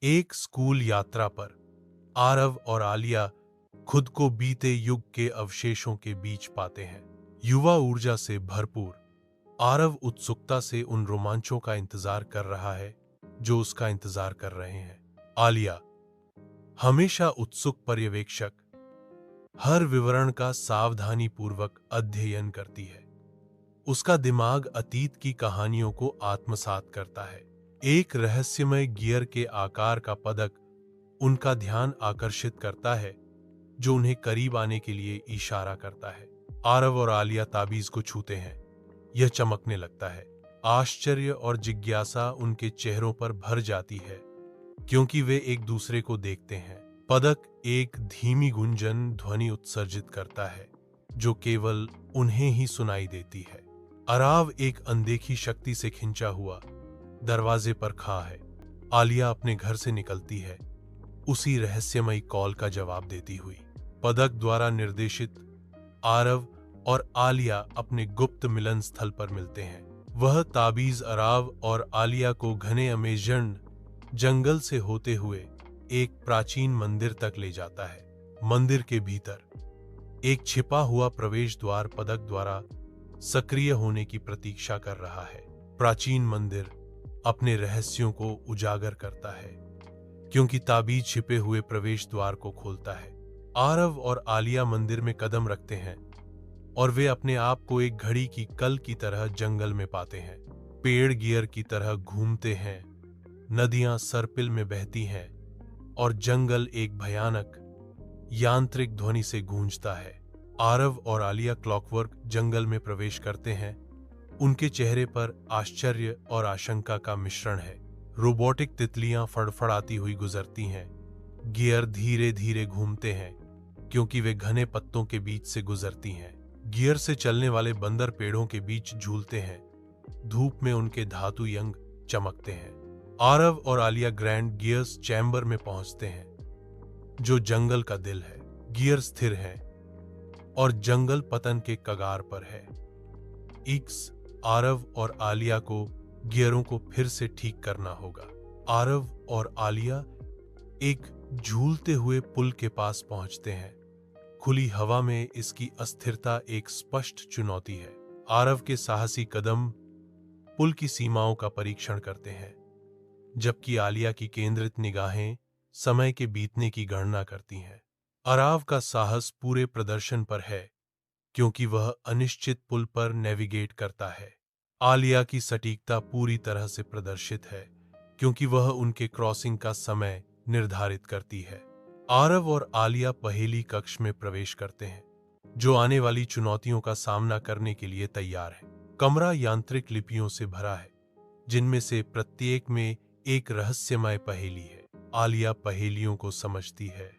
एक स्कूल यात्रा पर आरव और आलिया खुद को बीते युग के अवशेषों के बीच पाते हैं। युवा ऊर्जा से भरपूर आरव उत्सुकता से उन रोमांचों का इंतजार कर रहा है जो उसका इंतजार कर रहे हैं। आलिया हमेशा उत्सुक पर्यवेक्षक, हर विवरण का सावधानीपूर्वक अध्ययन करती है। उसका दिमाग अतीत की कहानियों को आत्मसात करता है। एक रहस्यमय गियर के आकार का पदक उनका ध्यान आकर्षित करता है जो उन्हें करीब आने के लिए इशारा करता है। आरव और आलिया ताबीज को छूते हैं। यह चमकने लगता है। आश्चर्य और जिज्ञासा उनके चेहरों पर भर जाती है क्योंकि वे एक दूसरे को देखते हैं। पदक एक धीमी गुंजन ध्वनि उत्सर्जित करता है जो केवल उन्हें ही सुनाई देती है। आरव एक अनदेखी शक्ति से खिंचा हुआ दरवाजे पर खड़ा है। आलिया अपने घर से निकलती है, उसी रहस्यमयी कॉल का जवाब देती हुई। पदक द्वारा निर्देशित आरव और आलिया अपने गुप्त मिलन स्थल पर मिलते हैं। वह ताबीज आरव और आलिया को घने अमेज़न जंगल से होते हुए एक प्राचीन मंदिर तक ले जाता है। मंदिर के भीतर एक छिपा हुआ प्रवेश द्वार पदक द्वारा सक्रिय होने की प्रतीक्षा कर रहा है। प्राचीन मंदिर अपने रहस्यों को उजागर करता है क्योंकि ताबीज छिपे हुए प्रवेश द्वार को खोलता है। आरव और आलिया मंदिर में कदम रखते हैं और वे अपने आप को एक घड़ी की कल की तरह जंगल में पाते हैं। पेड़ गियर की तरह घूमते हैं, नदियां सर्पिल में बहती हैं और जंगल एक भयानक यांत्रिक ध्वनि से गूंजता है। आरव और आलिया क्लॉकवर्क जंगल में प्रवेश करते हैं। उनके चेहरे पर आश्चर्य और आशंका का मिश्रण है। रोबोटिक तितलियां फड़फड़ाती हुई गुजरती हैं। गियर धीरे धीरे घूमते हैं क्योंकि वे घने पत्तों के बीच से गुजरती हैं। गियर से चलने वाले बंदर पेड़ों के बीच झूलते हैं। धूप में उनके धातु यंग चमकते हैं। आरव और आलिया ग्रैंड गियर्स चैम्बर में पहुंचते हैं जो जंगल का दिल है। गियर स्थिर है और जंगल पतन के कगार पर है। इक्स आरव और आलिया को गियरों को फिर से ठीक करना होगा। आरव और आलिया एक झूलते हुए पुल के पास पहुंचते हैं। खुली हवा में इसकी अस्थिरता एक स्पष्ट चुनौती है। आरव के साहसी कदम पुल की सीमाओं का परीक्षण करते हैं जबकि आलिया की केंद्रित निगाहें समय के बीतने की गणना करती हैं। आरव का साहस पूरे प्रदर्शन पर है क्योंकि वह अनिश्चित पुल पर नेविगेट करता है। आलिया की सटीकता पूरी तरह से प्रदर्शित है क्योंकि वह उनके क्रॉसिंग का समय निर्धारित करती है। आरव और आलिया पहेली कक्ष में प्रवेश करते हैं जो आने वाली चुनौतियों का सामना करने के लिए तैयार है। कमरा यांत्रिक लिपियों से भरा है जिनमें से प्रत्येक में एक रहस्यमय पहेली है। आलिया पहेलियों को समझती है।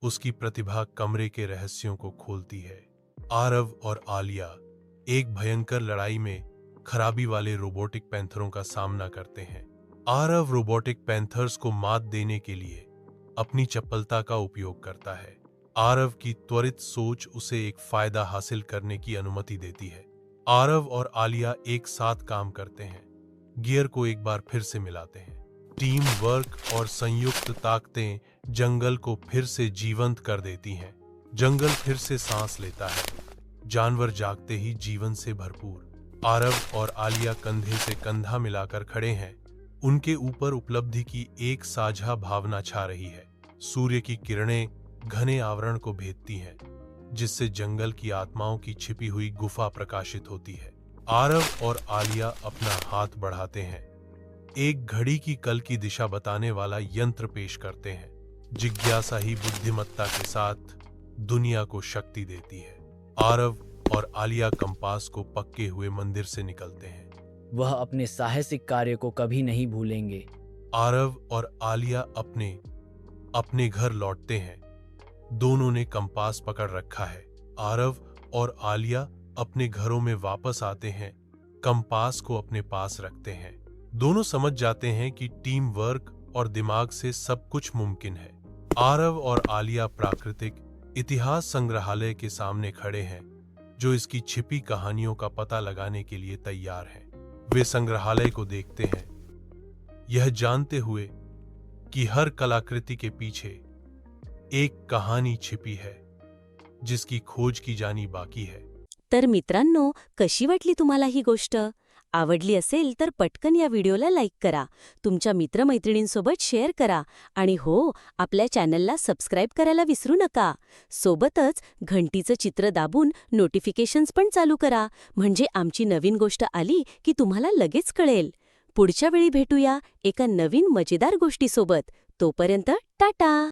उसकी प्रतिभा कमरे के रहस्यों को खोलती है। आरव और आलिया एक भयंकर लड़ाई में खराबी वाले रोबोटिक पैंथरों का सामना करते हैं। आरव रोबोटिक पैंथर्स को मात देने के लिए अपनी चपलता का उपयोग करता है। आरव की त्वरित सोच उसे एक फायदा हासिल करने की अनुमति देती है। आरव और आलिया एक साथ काम करते हैं, गियर को एक बार फिर से मिलाते हैं। टीम वर्क और संयुक्त ताकतें जंगल को फिर से जीवंत कर देती हैं। जंगल फिर से सांस लेता है, जानवर जागते ही जीवन से भरपूर। आरव और आलिया कंधे से कंधा मिलाकर खड़े हैं। उनके ऊपर उपलब्धि की एक साझा भावना छा रही है। सूर्य की किरणें घने आवरण को भेदती हैं जिससे जंगल की आत्माओं की छिपी हुई गुफा प्रकाशित होती है। आरव और आलिया अपना हाथ बढ़ाते हैं, एक घड़ी की कल की दिशा बताने वाला यंत्र पेश करते हैं। जिज्ञासा ही बुद्धिमत्ता के साथ दुनिया को शक्ति देती है। आरव और आलिया कंपास को पक्के हुए मंदिर से निकलते हैं। वह अपने साहसिक कार्य को कभी नहीं भूलेंगे। आरव और आलिया अपने घर लौटते हैं। दोनों ने कंपास पकड़ रखा है। आरव और आलिया अपने घरों में वापस आते हैं, कंपास को अपने पास रखते हैं। दोनों समझ जाते हैं कि टीम वर्क और दिमाग से सब कुछ मुमकिन है। आरव और आलिया प्राकृतिक इतिहास संग्रहालय के सामने खड़े हैं जो इसकी छिपी कहानियों का पता लगाने के लिए तैयार हैं। वे संग्रहालय को देखते हैं, यह जानते हुए कि हर कलाकृति के पीछे एक कहानी छिपी है जिसकी खोज की जानी बाकी है। तर मित्रांनो, कशी वाटली तुम्हाला ही गोष्ट? आवडली असेल तर पटकन या व्हिडिओला लाईक करा, तुमच्या मित्रमैत्रिणींसोबत शेअर करा आणि हो, आपल्या चॅनलला सबस्क्राईब करायला विसरू नका. सोबतच घंटीचं चित्र दाबून नोटिफिकेशन्स पण चालू करा, म्हणजे आमची नवीन गोष्ट आली की तुम्हाला लगेच कळेल. पुढच्या वेळी भेटूया एका नवीन मजेदार गोष्टीसोबत. तोपर्यंत टाटा.